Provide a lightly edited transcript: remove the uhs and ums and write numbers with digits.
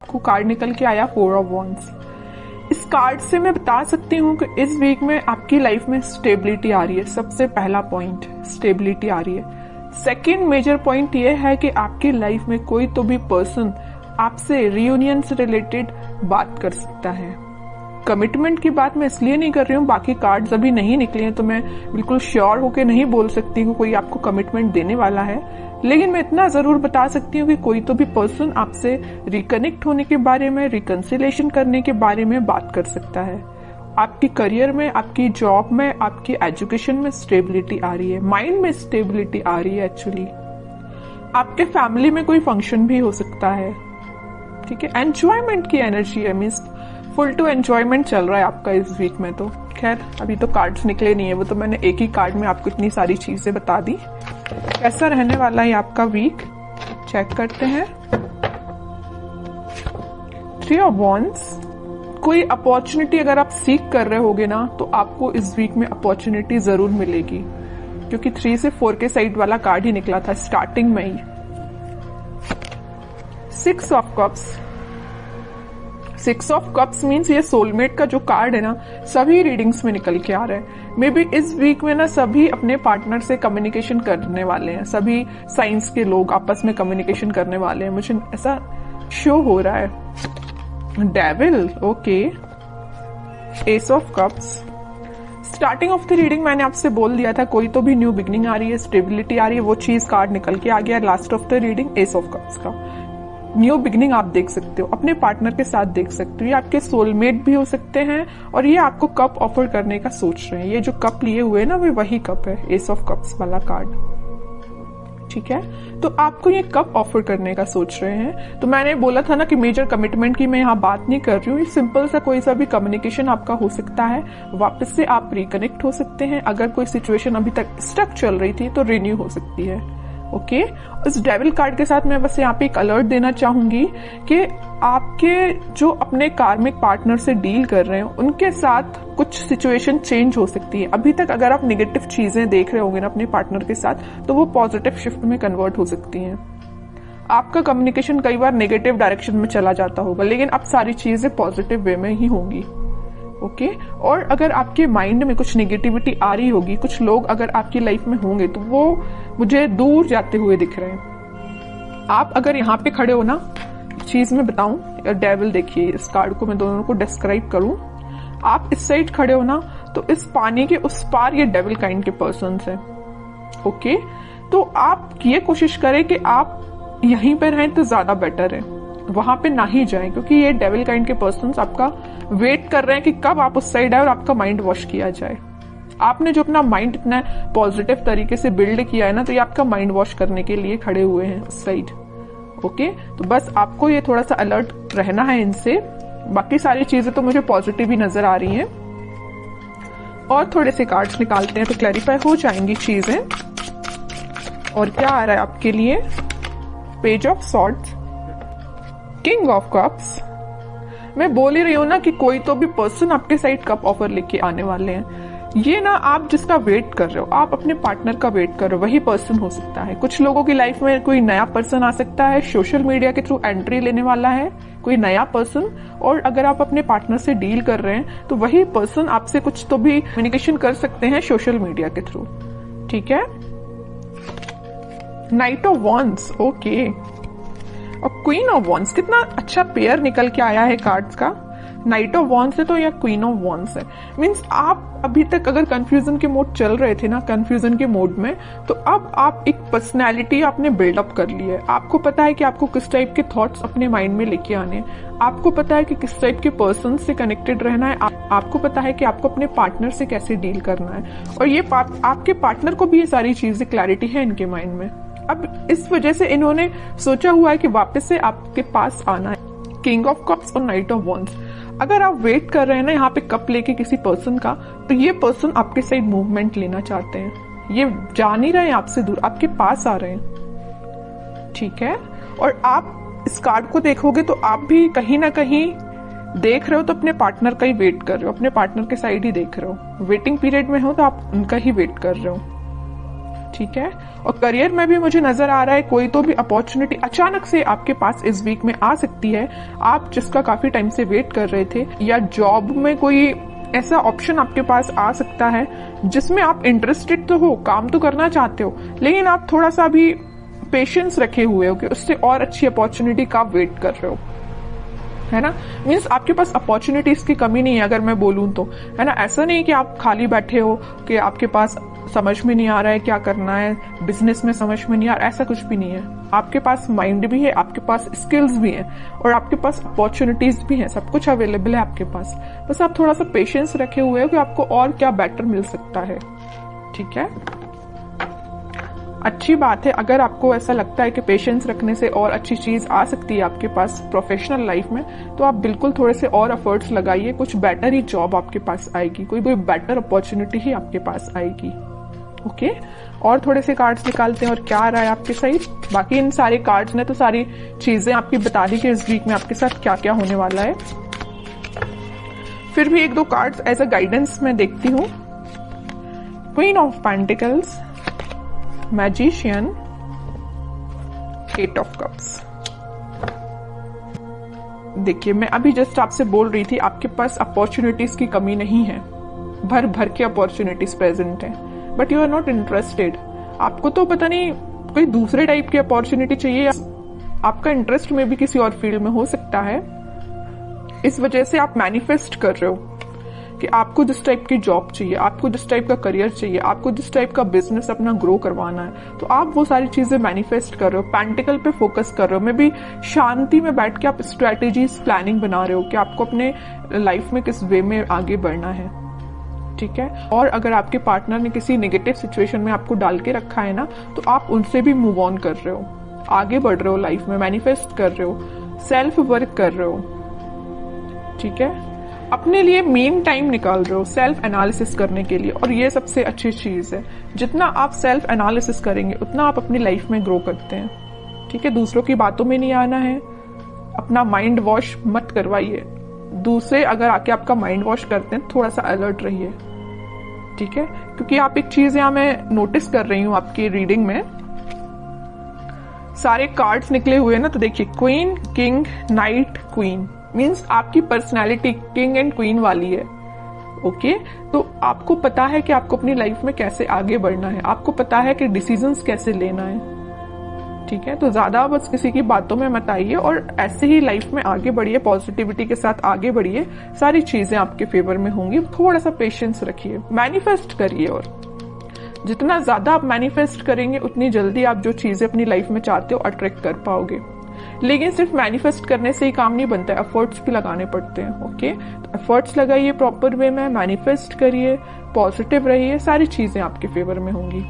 आपको कार्ड निकल के आया 4 ऑफ वॉन्ड्स। इस कार्ड से मैं बता सकती हूँ कि इस वीक में आपकी लाइफ में स्टेबिलिटी आ रही है। सबसे पहला पॉइंट स्टेबिलिटी आ रही है। सेकेंड मेजर पॉइंट ये है कि आपकी लाइफ में कोई तो भी पर्सन आपसे रियूनियन से रिलेटेड बात कर सकता है। कमिटमेंट की बात मैं इसलिए नहीं कर रही हूँ, बाकी कार्ड्स अभी नहीं निकले हैं तो मैं बिल्कुल श्योर होके नहीं बोल सकती हूँ कोई आपको कमिटमेंट देने वाला है, लेकिन मैं इतना जरूर बता सकती हूँ कि कोई तो भी पर्सन आपसे रिकनेक्ट होने के बारे में, रिकंसिलेशन करने के बारे में बात कर सकता है। आपकी करियर में, आपकी जॉब में, आपकी एजुकेशन में स्टेबिलिटी आ रही है, माइंड में स्टेबिलिटी आ रही है। एक्चुअली आपके फैमिली में कोई फंक्शन भी हो सकता है, ठीक है। एंजॉयमेंट की एनर्जी है, मीन्स फुल टू एंजॉयमेंट चल रहा है आपका इस वीक में। तो खैर अभी तो कार्ड्स निकले नहीं है, वो तो मैंने एक ही कार्ड में आपको इतनी सारी चीजें बता दी। कैसा रहने वाला है आपका वीक, चेक करते हैं। 3 ऑफ वॉन्ड्स। कोई अपॉर्चुनिटी अगर आप सीख कर रहे होगे ना तो आपको इस वीक में अपॉर्चुनिटी जरूर मिलेगी, क्योंकि 3 से 4 के साइड वाला कार्ड ही निकला था स्टार्टिंग में ही। 6 of cups. 6 of cups means ये सोलमेट का जो कार्ड है ना, सभी रीडिंग्स में निकल के आ रहा है। मे बी इस वीक में ना सभी अपने पार्टनर से कम्युनिकेशन करने वाले हैं, सभी साइंस के लोग आपस में कम्युनिकेशन करने वाले हैं, मुझे ऐसा शो हो रहा है। Devil, okay. S of cups. Starting of the reading मैंने आपसे बोल दिया था कोई तो भी न्यू बिगनिंग आ रही है, स्टेबिलिटी आ रही है, वो चीज कार्ड निकल के आ गया। Last of the reading S of cups का न्यू बिगनिंग आप देख सकते हो, अपने पार्टनर के साथ देख सकते हो। ये आपके सोलमेट भी हो सकते हैं और ये आपको कप ऑफर करने का सोच रहे हैं। ये जो कप लिए हुए हैं ना, वो वही कप है, एस ऑफ कप्स वाला कार्ड, ठीक है। तो आपको ये कप ऑफर करने का सोच रहे हैं। तो मैंने बोला था ना कि मेजर कमिटमेंट की मैं यहाँ बात नहीं कर रही हूँ, सिंपल सा कोई सा भी कम्युनिकेशन आपका हो सकता है, वापस से आप रिकनेक्ट हो सकते हैं। अगर कोई सिचुएशन अभी तक स्टक चल रही थी तो रिन्यू हो सकती है, ओके। इस डेविल कार्ड के साथ मैं बस यहाँ पे एक अलर्ट देना चाहूंगी कि आपके जो अपने कार्मिक पार्टनर से डील कर रहे हैं उनके साथ कुछ सिचुएशन चेंज हो सकती है। अभी तक अगर आप नेगेटिव चीजें देख रहे होंगे ना अपने पार्टनर के साथ, तो वो पॉजिटिव शिफ्ट में कन्वर्ट हो सकती हैं। आपका कम्युनिकेशन कई बार नेगेटिव डायरेक्शन में चला जाता होगा, लेकिन अब सारी चीजें पॉजिटिव वे में ही होंगी, ओके। और अगर आपके माइंड में कुछ नेगेटिविटी आ रही होगी, कुछ लोग अगर आपकी लाइफ में होंगे तो वो मुझे दूर जाते हुए दिख रहे हैं। आप अगर यहाँ पे खड़े हो ना, चीज मैं बताऊं, डेविल देखिए, इस कार्ड को मैं दोनों को डिस्क्राइब करूं। आप इस साइड खड़े हो ना, तो इस पानी के उस पार ये डेविल काइंड के पर्सन है, ओके। तो आप ये कोशिश करें कि आप यहीं पे रहें तो ज्यादा बेटर है, वहां पे ना ही जाएं, क्योंकि ये डेविल काइंड के पर्सन्स आपका वेट कर रहे हैं कि कब आप उस साइड आए और आपका माइंड वॉश किया जाए। आपने जो अपना माइंड इतना पॉजिटिव तरीके से बिल्ड किया है ना, तो ये आपका माइंड वॉश करने के लिए खड़े हुए हैं उस साइड, ओके। तो बस आपको ये थोड़ा सा अलर्ट रहना है इनसे। बाकी सारी चीजें तो मुझे पॉजिटिव ही नजर आ रही हैं। और थोड़े से कार्ड्स निकालते हैं तो क्लैरिफाई हो जाएंगी चीजें। और क्या आ रहा है आपके लिए, page of swords, king of cups. मैं बोल ही रही हूं ना कि कोई तो भी पर्सन आपके साइड कप ऑफर लेके आने वाले हैं। ये ना आप जिसका वेट कर रहे हो, आप अपने पार्टनर का वेट कर रहे हो, वही पर्सन हो सकता है। कुछ लोगों की लाइफ में कोई नया पर्सन आ सकता है, सोशल मीडिया के थ्रू एंट्री लेने वाला है कोई नया पर्सन। और अगर आप अपने पार्टनर से डील कर रहे हैं तो वही पर्सन आपसे कुछ तो भी कम्युनिकेशन कर सकते हैं सोशल मीडिया के थ्रू, ठीक है। Night of wands, okay. और क्वीन ऑफ वॉन्ड्स, कितना अच्छा पेयर निकल के आया है कार्ड्स का। नाइट ऑफ वॉन्ड्स है तो या क्वीन ऑफ वॉन्ड्स है, मीन्स आप अभी तक अगर कंफ्यूजन के मोड चल रहे थे ना, कंफ्यूजन के मोड में, तो अब आप एक पर्सनैलिटी आपने बिल्डअप कर ली है। आपको पता है कि आपको किस टाइप के थॉट्स अपने माइंड में लेके आने, आपको पता है कि किस टाइप के पर्सन से कनेक्टेड रहना है, आपको पता है कि आपको अपने पार्टनर से कैसे डील करना है। और ये आपके पार्टनर को भी ये सारी चीजें क्लैरिटी है इनके माइंड में। अब इस वजह से इन्होंने सोचा हुआ है कि वापस से आपके पास आना है। किंग ऑफ कप्स और नाइट ऑफ वॉन्ड्स। अगर आप वेट कर रहे हैं ना यहाँ पे कप लेके किसी पर्सन का, तो ये पर्सन आपके साइड मूवमेंट लेना चाहते हैं। ये जा नहीं रहे हैं आपसे दूर, आपके पास आ रहे हैं, ठीक है। और आप इस कार्ड को देखोगे तो आप भी कहीं ना कहीं देख रहे हो तो अपने पार्टनर का ही वेट कर रहे हो, अपने पार्टनर के साइड ही देख रहे हो। वेटिंग पीरियड में हो तो आप उनका ही वेट कर रहे हो, ठीक है। और करियर में भी मुझे नजर आ रहा है कोई तो भी अपॉर्चुनिटी अचानक से आपके पास इस वीक में आ सकती है, आप जिसका काफी टाइम से वेट कर रहे थे, या जॉब में कोई ऐसा ऑप्शन आपके पास आ सकता है जिसमें आप इंटरेस्टेड तो हो, काम तो करना चाहते हो, लेकिन आप थोड़ा सा भी पेशेंस रखे हुए हो कि उससे और अच्छी अपॉर्चुनिटी का वेट कर रहे हो, है ना। मीन्स आपके पास अपॉर्चुनिटीज की कमी नहीं है अगर मैं बोलूं तो, है ना। ऐसा नहीं कि आप खाली बैठे हो कि आपके पास समझ में नहीं आ रहा है क्या करना है, बिजनेस में समझ में नहीं आ रहा, ऐसा कुछ भी नहीं है। आपके पास माइंड भी है, आपके पास स्किल्स भी हैं और आपके पास अपॉर्चुनिटीज भी हैं, सब कुछ अवेलेबल है आपके पास। बस आप थोड़ा सा पेशेंस रखे हुए हो कि आपको और क्या बेटर मिल सकता है, ठीक है। अच्छी बात है अगर आपको ऐसा लगता है कि पेशेंस रखने से और अच्छी चीज आ सकती है आपके पास प्रोफेशनल लाइफ में, तो आप बिल्कुल थोड़े से और एफर्ट्स लगाइए, कुछ बेटर ही जॉब आपके पास आएगी, कोई बेटर अपॉर्चुनिटी ही आपके पास आएगी। ओके, और थोड़े से कार्ड्स निकालते हैं और क्या आ रहा है आपके साइड। बाकी इन सारे कार्ड्स ने तो सारी चीजें आपकी बता दी कि इस वीक में आपके साथ क्या क्या होने वाला है। फिर भी एक दो कार्ड्स एज अ गाइडेंस मैं देखती हूँ। Queen of pentacles, magician, eight of cups. देखिए मैं अभी जस्ट आपसे बोल रही थी आपके पास अपॉर्चुनिटीज की कमी नहीं है, भर भर के अपॉर्चुनिटीज प्रेजेंट है, but you are not interested. आपको तो पता नहीं कोई दूसरे टाइप की अपॉर्चुनिटी चाहिए, आपका इंटरेस्ट में भी किसी और फील्ड में हो सकता है, इस वजह से आप मैनिफेस्ट कर रहे हो कि आपको जिस टाइप की जॉब चाहिए, आपको जिस टाइप का करियर चाहिए, आपको जिस टाइप का बिजनेस अपना ग्रो करवाना है, तो आप वो सारी चीजें मैनिफेस्ट कर रहे हो, पेंटिकल पे फोकस कर रहे हो। मे बी शांति में बैठ के आप स्ट्रेटेजीज प्लानिंग बना रहे हो कि आपको अपने लाइफ में किस वे में आगे बढ़ना है, ठीक है। और अगर आपके पार्टनर ने किसी नेगेटिव सिचुएशन में आपको डाल के रखा है ना, तो आप उनसे भी मूव ऑन कर रहे हो, आगे बढ़ रहे हो लाइफ में, मैनिफेस्ट कर रहे हो, सेल्फ वर्क कर रहे हो, ठीक है। अपने लिए मेन टाइम निकाल रहे हो सेल्फ एनालिसिस करने के लिए, और ये सबसे अच्छी चीज है। जितना आप सेल्फ एनालिसिस करेंगे उतना आप अपनी लाइफ में ग्रो करते हैं, ठीक है। दूसरों की बातों में नहीं आना है, अपना माइंड वॉश मत करवाइए। दूसरे अगर आके आपका माइंड वॉश करते हैं, थोड़ा सा अलर्ट रहिए, ठीक है। क्योंकि आप एक चीज यहां मैं नोटिस कर रही हूं आपकी रीडिंग में, सारे कार्ड्स निकले हुए ना, तो देखिए queen, king, night, queen, means आपकी पर्सनैलिटी किंग एंड क्वीन वाली है। ओके, तो आपको पता है कि आपको अपनी लाइफ में कैसे आगे बढ़ना है, आपको पता है कि डिसीजंस कैसे लेना है, ठीक है। तो ज्यादा बस किसी की बातों में मत आइए और ऐसे ही लाइफ में आगे बढ़िए, पॉजिटिविटी के साथ आगे बढ़िए, सारी चीजें आपके फेवर में होंगी। थोड़ा सा पेशेंस रखिए, मैनिफेस्ट करिए, और जितना ज्यादा आप मैनिफेस्ट करेंगे उतनी जल्दी आप जो चीजें अपनी लाइफ में चाहते हो अट्रैक्ट कर पाओगे। लेकिन सिर्फ मैनिफेस्ट करने से ही काम नहीं बनता है, एफर्ट्स भी लगाने पड़ते हैं। ओके, तो एफर्ट्स लगाइए प्रॉपर वे में, मैनिफेस्ट करिए, पॉजिटिव रहिए, सारी चीजें आपके फेवर में होंगी।